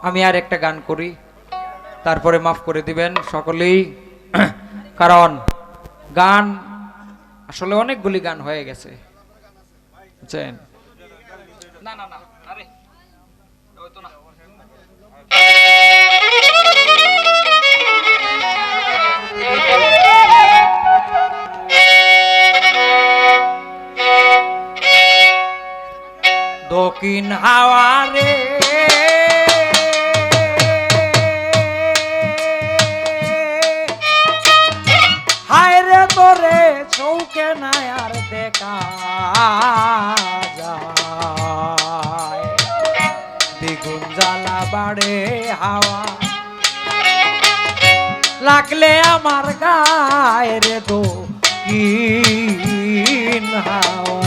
আমি আর একটা গান করি, তারপরে মাফ করে দিবেন সকলেই। কারণ গান আসলে অনেকগুলি গান হয়ে গেছে, বুঝছেন? না না না, আরে ওই তো না। দক্ষিণ হাওয়ারে হায় রে তোরে চৌকে নাই আর দেখা যায়, দ্বিগুণ জ্বালা বাড়ে হাওয়া লাগলে আমার গায়ে রে দক্ষিণ হাওয়া।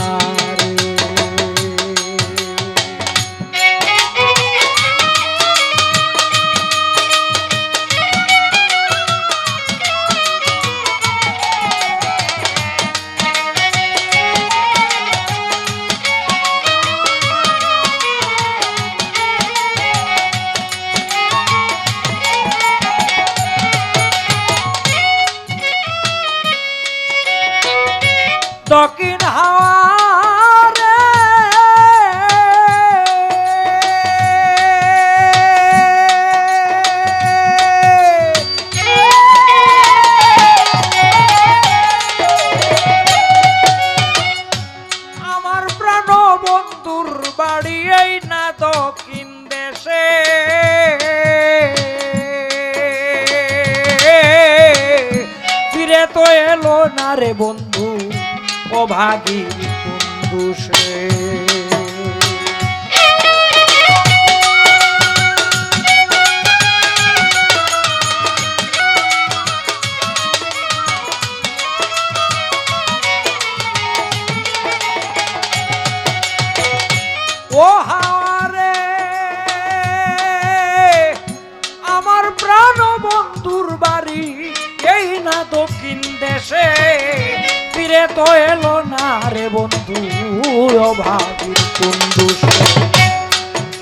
দক্ষিণ হাওয়ারে আমার প্রাণ বন্ধুর বাড়ি এই না দক্ষিণ দেশে, ফিরে তো এলো না রে বন্ধু অভাগী বন্ধু সে। ও হাওয়ারে আমার প্রাণ বন্ধুর বাড়ি এই না দক্ষিণ দেশে, ফিরে তো এলো না রে বন্ধু অভাগীর বন্ধু।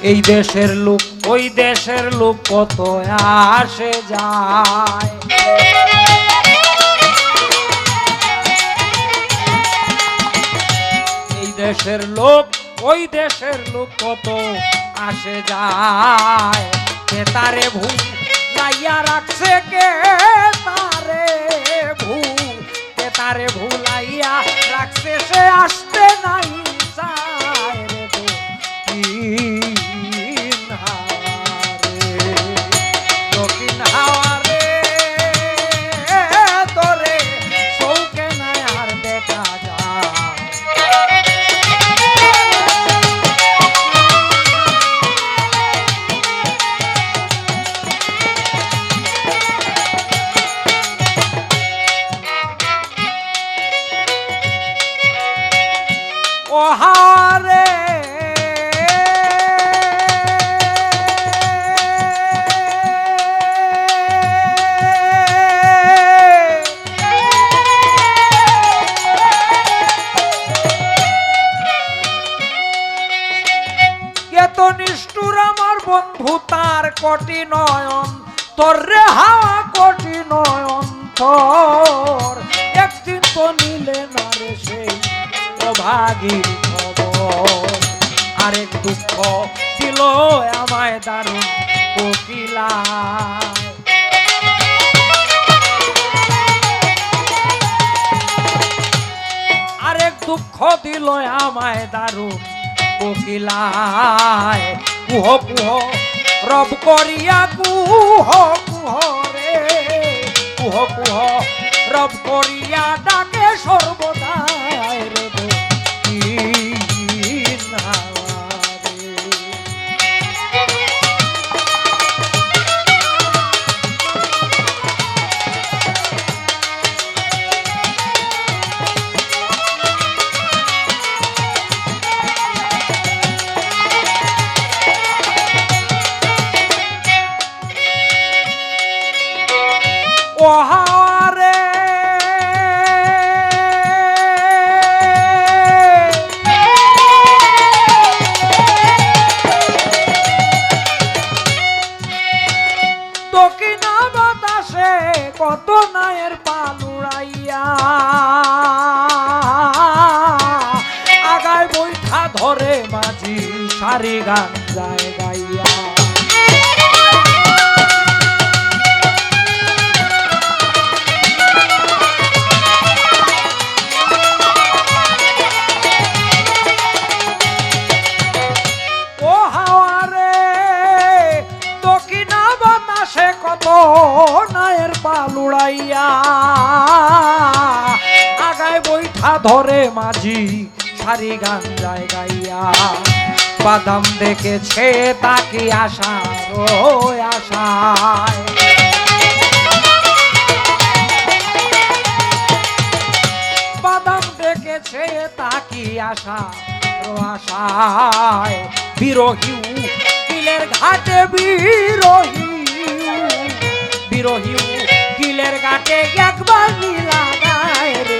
এই দেশের লোক ওই দেশের লোক কত আসে যায়, এই দেশের লোক ওই দেশের লোক কত আসে যায়। কে তারে ভুল লাইয়া রাখছে, কে তারে ভুল, কে তারে ভুলাইয়া রাখছে, সে আসতে নাই চায় রে দক্ষিণ হাওয়ারে। দক্ষিণ হাওয়ারে তোরে চৌকে নাই আর দেখা যায়। ও হাওয়ারে এত নিষ্ঠুর আমার বন্ধু তার কোটি নয়ন, তোর রে হাওয়া কোটি নয়ন তোর, একদিন তো নিলে না রে সেই অভাগীর খবর। আরেক দুঃখ দিল আমায় দারুণ কোকিলায়, আরেক দুঃখ দিল আমায় দারুণ কোকিলায়। কুহ কুহ রব করিয়া কুহ কুহ রে, কুহ কুহ রব করিয়া ডাকে সর্বদাই রে দক্ষিণ হাওয়ারে। ও হাওয়ারে ধরে মাঝি সারি গান যায় গাইয়া। কত নায়ের পাল উড়াইয়া আগায় বৈঠা ধরে মাঝি সারি গান যায় গাইয়া। বাদাম দেখেছে তাকে আশার আশায়, বাদাম দেখেছে তাকে আশার আশায়। বিরোহী কিলের ঘাটে বিরোহী বিরোহী কিলের ঘাটে একবার লাগায় রে